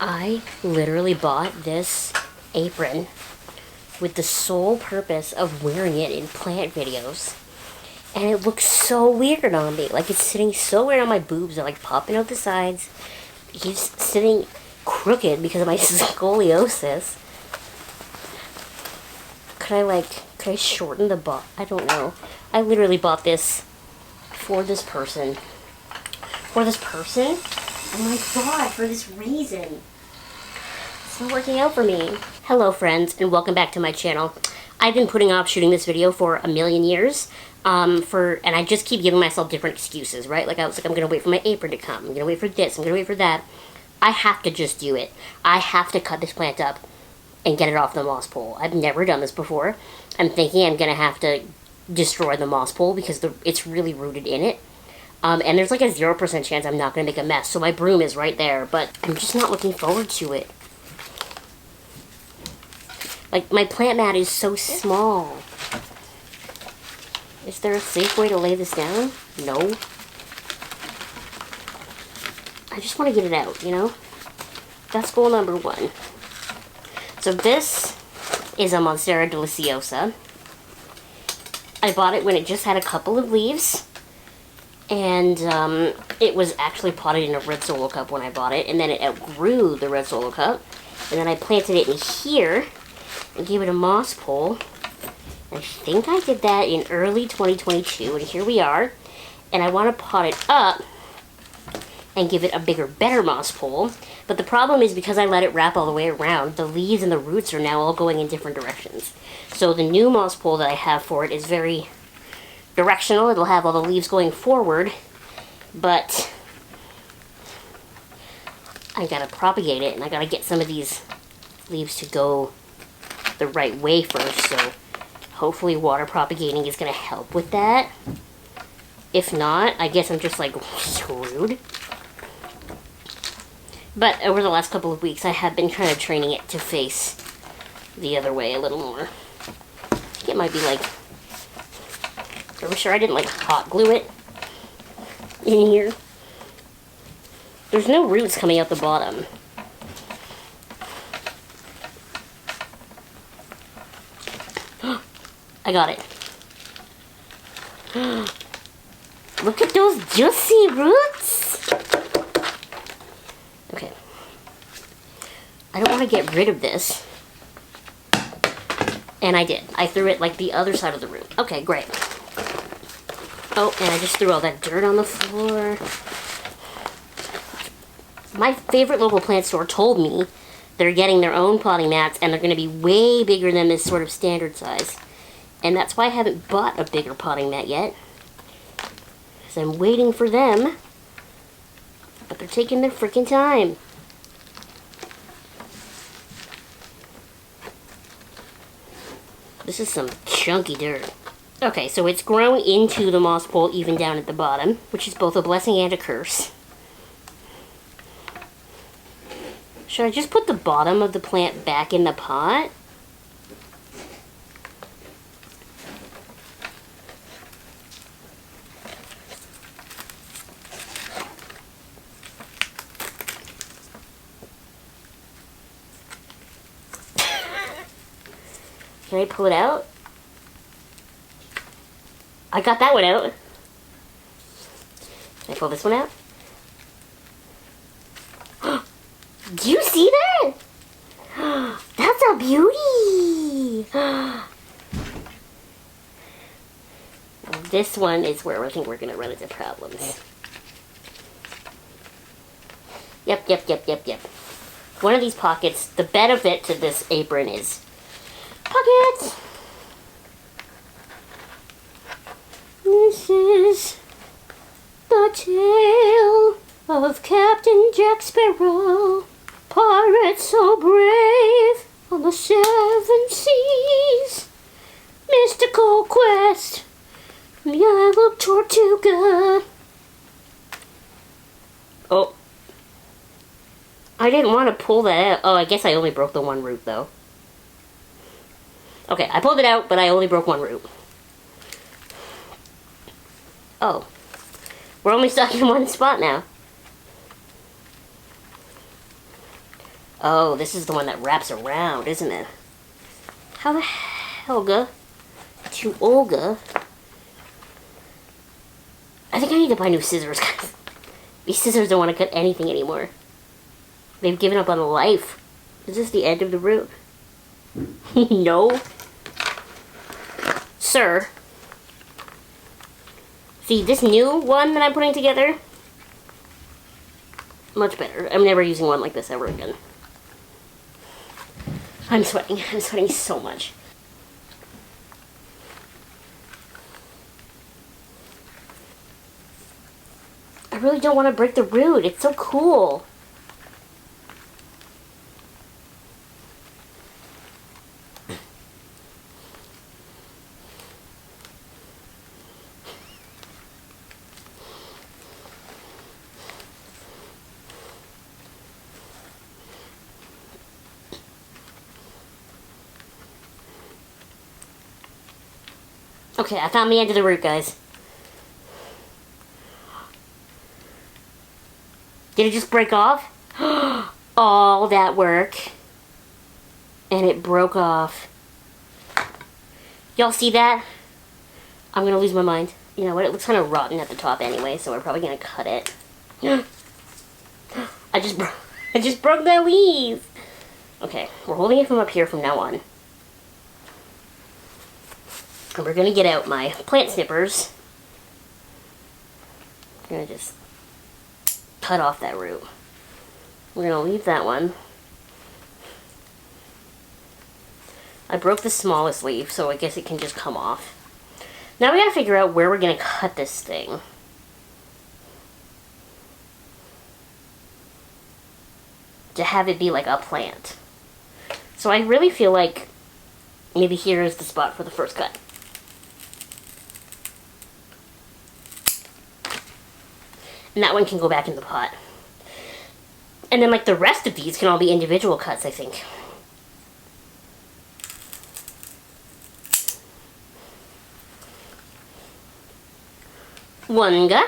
I literally bought this apron with the sole purpose of wearing it in plant videos. And it looks so weird on me. Like, it's sitting so weird on my boobs. They're, like, popping out the sides. He's sitting crooked because of my scoliosis. Could I shorten the butt? I don't know. I literally bought this for this person. For this person? Oh my god, for this reason. It's not working out for me. Hello friends, and welcome back to my channel. I've been putting off shooting this video for a million years. And I just keep giving myself different excuses, right? Like, I was like, I'm gonna wait for my apron to come. I'm gonna wait for this, I'm gonna wait for that. I have to just do it. I have to cut this plant up and get it off the moss pole. I've never done this before. I'm thinking I'm gonna have to destroy the moss pole because it's really rooted in it. And there's like a 0% chance I'm not gonna make a mess. So my broom is right there, but I'm just not looking forward to it. Like, my plant mat is so small. Is there a safe way to lay this down? No. I just want to get it out, you know? That's goal number one. So this is a Monstera Deliciosa. I bought it when it just had a couple of leaves. And it was actually potted in a red solo cup when I bought it. And then it outgrew the red solo cup. And then I planted it in here and gave it a moss pole. I think I did that in early 2022, and here we are. And I want to pot it up and give it a bigger, better moss pole. But the problem is, because I let it wrap all the way around, the leaves and the roots are now all going in different directions. So the new moss pole that I have for it is very directional. It'll have all the leaves going forward, but I gotta propagate it, and I gotta get some of these leaves to go the right way first, so hopefully water propagating is going to help with that. If not, I guess I'm just like screwed. But over the last couple of weeks, I have been kind of training it to face the other way a little more. I think it might be like, I'm sure I didn't like hot glue it in here. There's no roots coming out the bottom. I got it. Look at those juicy roots! Okay. I don't want to get rid of this. And I did. I threw it like the other side of the room. Okay, great. Oh, and I just threw all that dirt on the floor. My favorite local plant store told me they're getting their own potting mats and they're going to be way bigger than this sort of standard size. And that's why I haven't bought a bigger potting mat yet. Because I'm waiting for them. But they're taking their freaking time. This is some chunky dirt. Okay, so it's grown into the moss pole even down at the bottom, which is both a blessing and a curse. Should I just put the bottom of the plant back in the pot? Can I pull it out? I got that one out. Can I pull this one out? Do you see that? That's a beauty! This one is where I think we're gonna run into problems. Yep. One of these pockets, the benefit to this apron is pockets! This is the tale of Captain Jack Sparrow, pirate so brave on the 7 seas. Mystical quest from the Isle of Tortuga. Oh. I didn't want to pull that out. Oh, I guess I only broke the one root, though. Okay, I pulled it out, but I only broke one root. Oh. We're only stuck in one spot now. Oh, this is the one that wraps around, isn't it? How the Helga to Olga? I think I need to buy new scissors, guys. These scissors don't want to cut anything anymore. They've given up on life. Is this the end of the route? No. Sir. See, this new one that I'm putting together, much better. I'm never using one like this ever again. I'm sweating. I'm sweating so much. I really don't want to break the root. It's so cool. Okay, I found the end of the root, guys. Did it just break off? All that work. And it broke off. Y'all see that? I'm gonna lose my mind. You know what? It looks kind of rotten at the top anyway, so we're probably gonna cut it. I just broke that leaf. Okay, we're holding it from up here from now on. And we're gonna get out my plant snippers. I'm gonna just cut off that root. We're gonna leave that one. I broke the smallest leaf, so I guess it can just come off. Now we gotta figure out where we're gonna cut this thing. To have it be like a plant. So I really feel like maybe here is the spot for the first cut. And that one can go back in the pot. And then like the rest of these can all be individual cuts, I think. One-ga.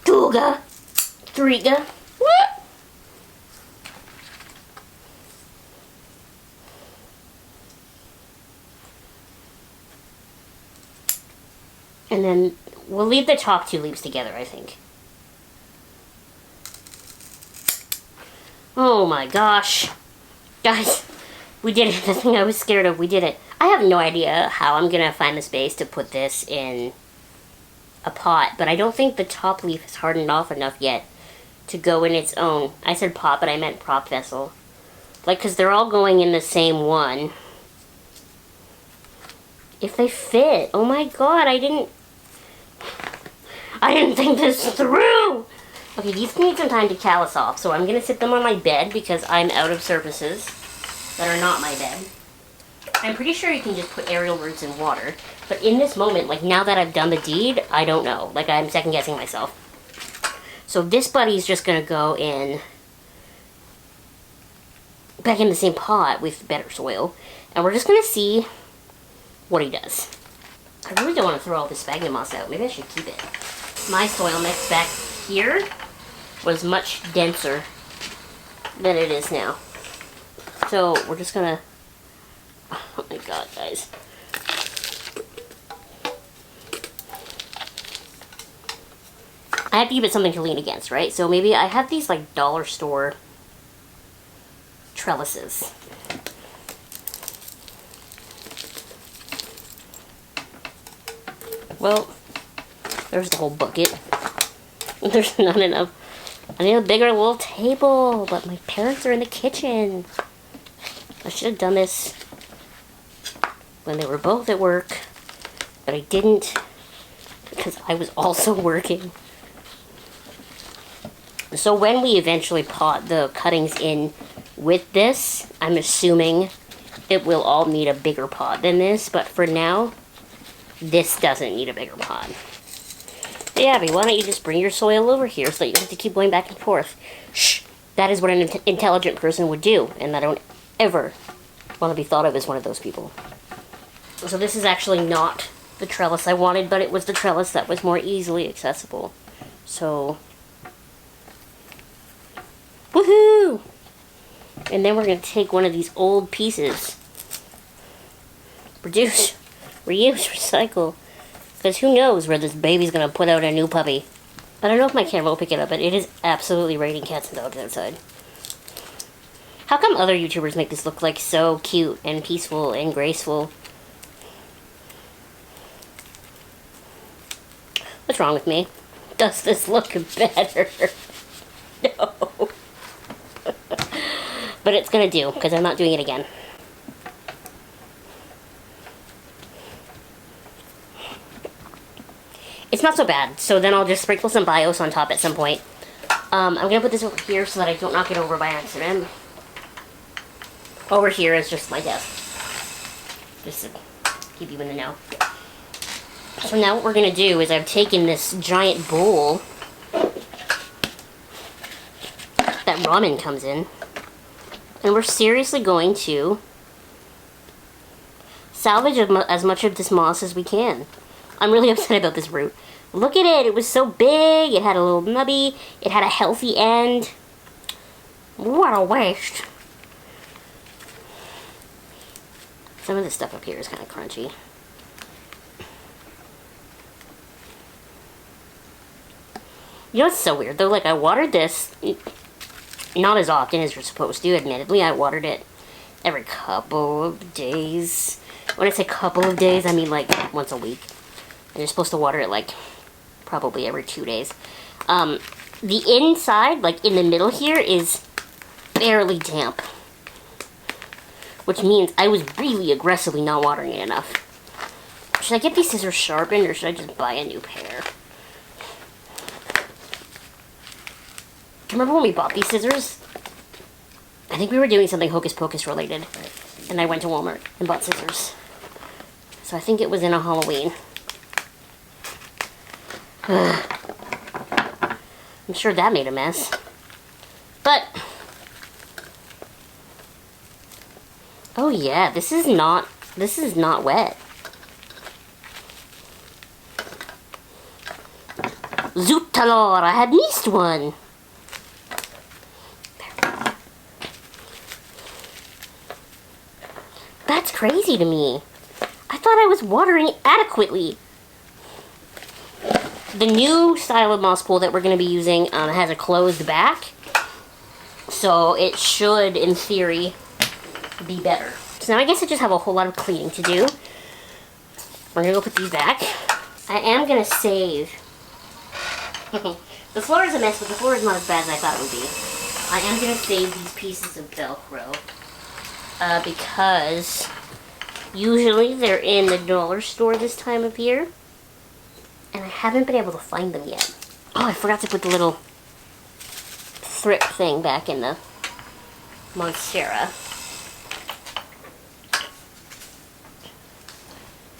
Two-ga. Three-ga. And then we'll leave the top two leaves together, I think. Oh my gosh. Guys, we did it. The thing I was scared of, we did it. I have no idea how I'm going to find the space to put this in a pot, but I don't think the top leaf is hardened off enough yet to go in its own. I said pot, but I meant prop vessel. Like, because they're all going in the same one. If they fit. Oh my god, I didn't think this through! Okay, these need some time to callus off, so I'm going to sit them on my bed because I'm out of surfaces that are not my bed. I'm pretty sure you can just put aerial roots in water, but in this moment, like now that I've done the deed, I don't know. Like I'm second guessing myself. So this buddy's just going to go in back in the same pot with better soil, and we're just going to see what he does. I really don't want to throw all this sphagnum moss out. Maybe I should keep it. My soil mix back here was much denser than it is now. So we're just gonna, oh my god, guys. I have to give it something to lean against, right? So maybe I have these like dollar store trellises. Well, there's the whole bucket. There's not enough. I need a bigger little table, but my parents are in the kitchen. I should have done this when they were both at work, but I didn't because I was also working. So when we eventually pot the cuttings in with this, I'm assuming it will all need a bigger pot than this, but for now, this doesn't need a bigger pot. Hey Abby, why don't you just bring your soil over here so that you don't have to keep going back and forth? Shh! That is what an intelligent person would do, and I don't ever want to be thought of as one of those people. So this is actually not the trellis I wanted, but it was the trellis that was more easily accessible. So, woohoo! And then we're going to take one of these old pieces, reduce, reuse, recycle, because who knows where this baby's going to put out a new puppy. I don't know if my camera will pick it up, but it is absolutely raining cats and dogs outside. How come other YouTubers make this look like so cute and peaceful and graceful? What's wrong with me? Does this look better? No. But it's gonna do, because I'm not doing it again. It's not so bad, so then I'll just sprinkle some BIOS on top at some point. I'm gonna put this over here so that I don't knock it over by accident. Over here is just my desk. Just to keep you in the know. So now what we're gonna do is I've taken this giant bowl that ramen comes in, and we're seriously going to salvage as much of this moss as we can. I'm really upset about this root. Look at it, it was so big, it had a little nubby, it had a healthy end. What a waste. Some of this stuff up here is kind of crunchy. You know what's so weird though? Like, I watered this not as often as you're supposed to, admittedly. I watered it every couple of days. When I say couple of days, I mean like once a week. And you're supposed to water it like probably every 2 days. The inside, like in the middle here, is barely damp. Which means I was really aggressively not watering it enough. Should I get these scissors sharpened or should I just buy a new pair? Do you remember when we bought these scissors? I think we were doing something Hocus Pocus related. And I went to Walmart and bought scissors. So I think it was in a Halloween. I'm sure that made a mess. But oh yeah, this is not wet. Zootalor, I had missed one. That's crazy to me. I thought I was watering adequately. The new style of moss pool that we're going to be using has a closed back. So it should, in theory, be better. So now I guess I just have a whole lot of cleaning to do. We're going to go put these back. I am going to save. The floor is a mess, but the floor is not as bad as I thought it would be. I am going to save these pieces of Velcro. Because usually they're in the dollar store this time of year. And I haven't been able to find them yet. Oh, I forgot to put the little thrip thing back in the Monstera.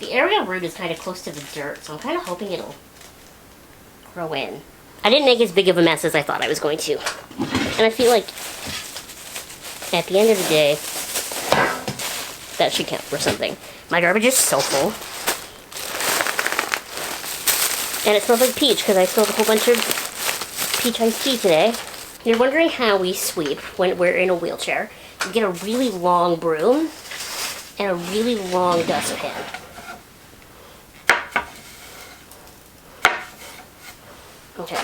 The area root is kind of close to the dirt, so I'm kind of hoping it'll grow in. I didn't make as big of a mess as I thought I was going to. And I feel like at the end of the day, that should count for something. My garbage is so full. And it smells like peach because I spilled a whole bunch of peach iced tea today. You're wondering how we sweep when we're in a wheelchair. You get a really long broom and a really long dustpan. Okay.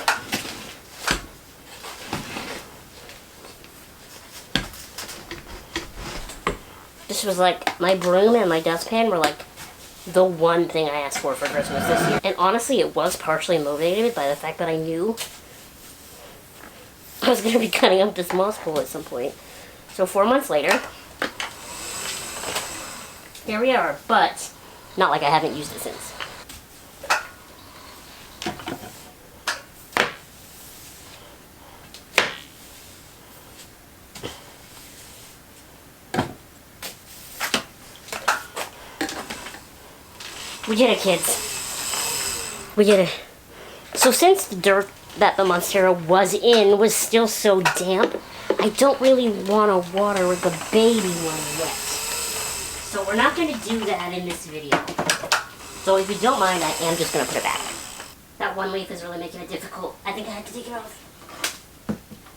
This was like, my broom and my dustpan were like the one thing I asked for Christmas this year. And honestly, it was partially motivated by the fact that I knew I was going to be cutting up this moss pool at some point. So 4 months later, here we are, but not like I haven't used it since. We did it, kids. We did it. So since the dirt that the Monstera was in was still so damp, I don't really want to water the baby one wet. So we're not going to do that in this video. So if you don't mind, I am just going to put it back. That one leaf is really making it difficult. I think I have to take it off.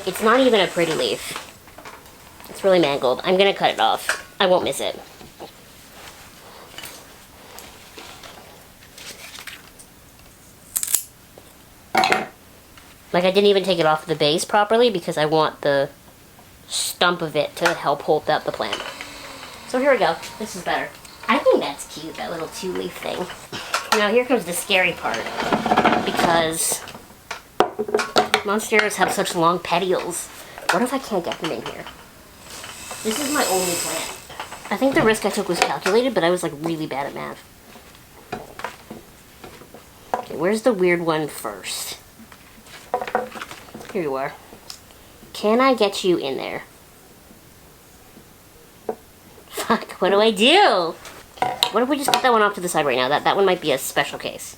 It's not even a pretty leaf. It's really mangled. I'm going to cut it off. I won't miss it. Like, I didn't even take it off the base properly because I want the stump of it to help hold up the plant. So here we go. This is better. I think that's cute, that little two-leaf thing. Now here comes the scary part, because Monsteras have such long petioles. What if I can't get them in here? This is my only plant. I think the risk I took was calculated, but I was like really bad at math. Okay, where's the weird one first? Here you are. Can I get you in there? Fuck, what do I do? What if we just put that one off to the side right now? That one might be a special case.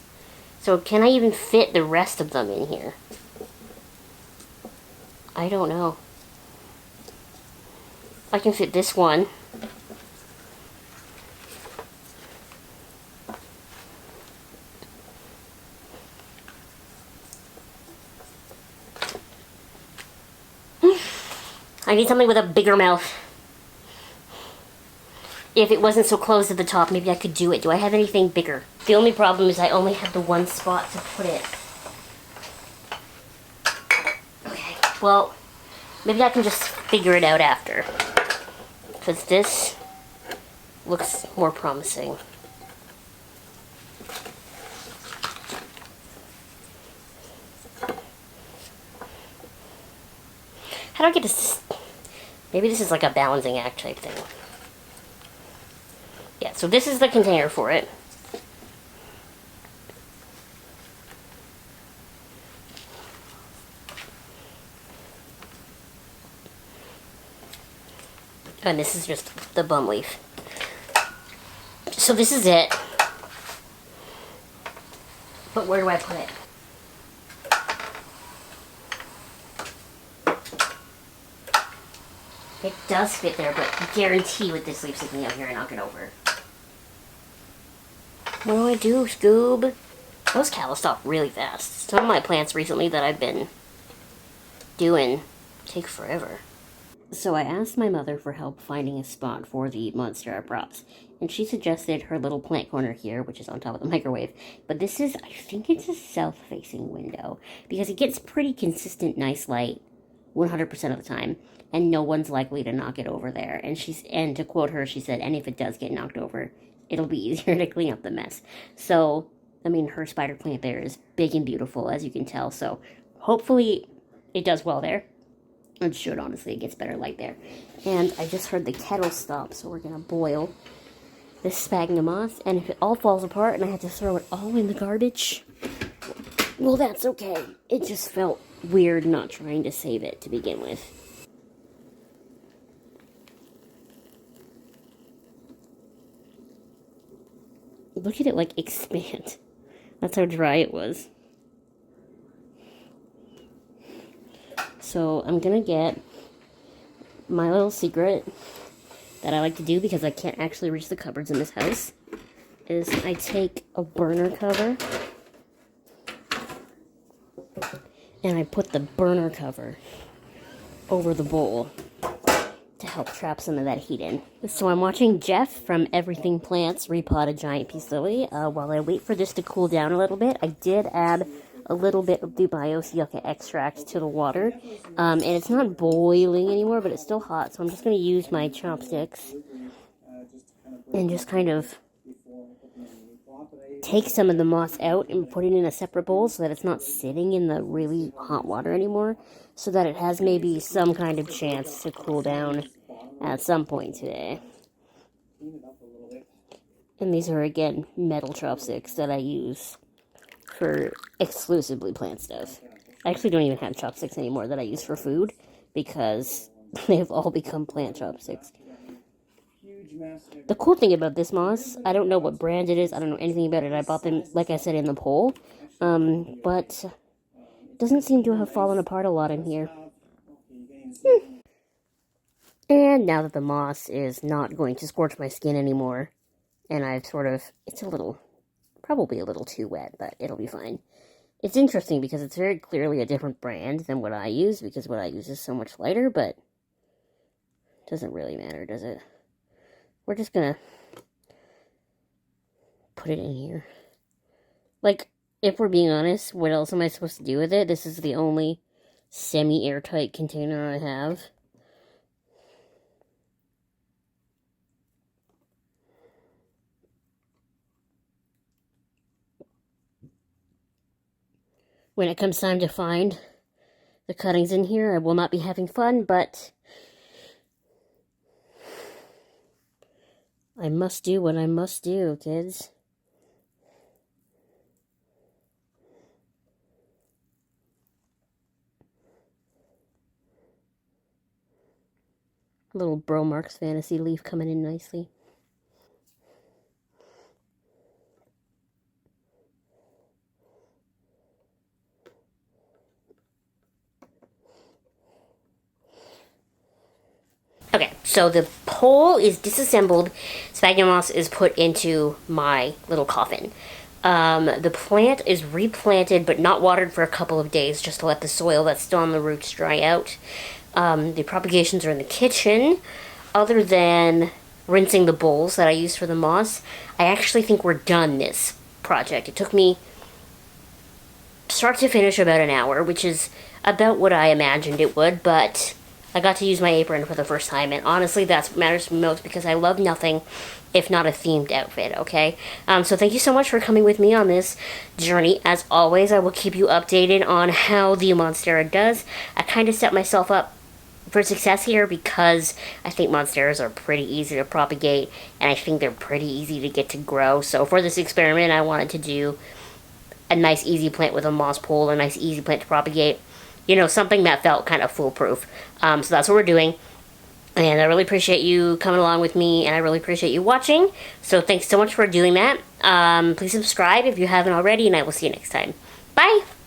So can I even fit the rest of them in here? I don't know. I can fit this one. I need something with a bigger mouth. If it wasn't so closed at the top, maybe I could do it. Do I have anything bigger? The only problem is I only have the one spot to put it. Okay, well, maybe I can just figure it out after. Because this looks more promising. How do I get this? Maybe this is like a balancing act type thing. Yeah, so this is the container for it. And this is just the bum leaf. So this is it. But where do I put it? It does fit there, but I guarantee with this leaf sticking out here, I knock it over. What do I do, Scoob? Those calloused off really fast. Some of my plants recently that I've been doing take forever. So I asked my mother for help finding a spot for the Monstera props, and she suggested her little plant corner here, which is on top of the microwave. But this is, I think it's a south-facing window, because it gets pretty consistent, nice light 100% of the time, and no one's likely to knock it over there. And to quote her, she said, and if it does get knocked over, it'll be easier to clean up the mess. So, I mean, her spider plant there is big and beautiful, as you can tell, so hopefully it does well there. It should, honestly. It gets better light there. And I just heard the kettle stop, so we're going to boil this sphagnum moss. And if it all falls apart and I have to throw it all in the garbage, well, that's okay. It just felt weird not trying to save it to begin with. Look at it, like, expand. That's how dry it was. So I'm gonna get my little secret that I like to do because I can't actually reach the cupboards in this house, is I take a burner cover and I put the burner cover over the bowl to help trap some of that heat in. So I'm watching Jeff from Everything Plants repot a giant peace lily. While I wait for this to cool down a little bit, I did add a little bit of Dubaios yucca extract to the water. And it's not boiling anymore, but it's still hot. So I'm just going to use my chopsticks and just kind of take some of the moss out and put it in a separate bowl so that it's not sitting in the really hot water anymore, so that it has maybe some kind of chance to cool down at some point today. And these are, again, metal chopsticks that I use for exclusively plant stuff. I actually don't even have chopsticks anymore that I use for food because they've all become plant chopsticks. The cool thing about this moss, I don't know what brand it is, I don't know anything about it. I bought them, like I said, in the poll, but it doesn't seem to have fallen apart a lot in here. And now that the moss is not going to scorch my skin anymore, and I've sort of, it's a little Probably a little too wet, but it'll be fine. It's interesting because it's very clearly a different brand than what I use, because what I use is so much lighter, but it doesn't really matter, does it? We're just gonna put it in here. Like, if we're being honest, what else am I supposed to do with it? This is the only semi-airtight container I have. When it comes time to find the cuttings in here, I will not be having fun, but I must do what I must do, kids. Little Bro Marks Fantasy leaf coming in nicely. Okay, so the pole is disassembled. Sphagnum moss is put into my little coffin. The plant is replanted but not watered for a couple of days just to let the soil that's still on the roots dry out. The propagations are in the kitchen. Other than rinsing the bowls that I used for the moss, I actually think we're done this project. It took me start to finish about an hour, which is about what I imagined it would, but I got to use my apron for the first time, and honestly, that's what matters to me most, because I love nothing if not a themed outfit, okay? So thank you so much for coming with me on this journey. As always, I will keep you updated on how the Monstera does. I kind of set myself up for success here because I think Monsteras are pretty easy to propagate, and I think they're pretty easy to get to grow. So for this experiment, I wanted to do a nice easy plant with a moss pole, a nice easy plant to propagate. You know, something that felt kind of foolproof. So that's what we're doing. And I really appreciate you coming along with me, and I really appreciate you watching. So thanks so much for doing that. Please subscribe if you haven't already, and I will see you next time. Bye!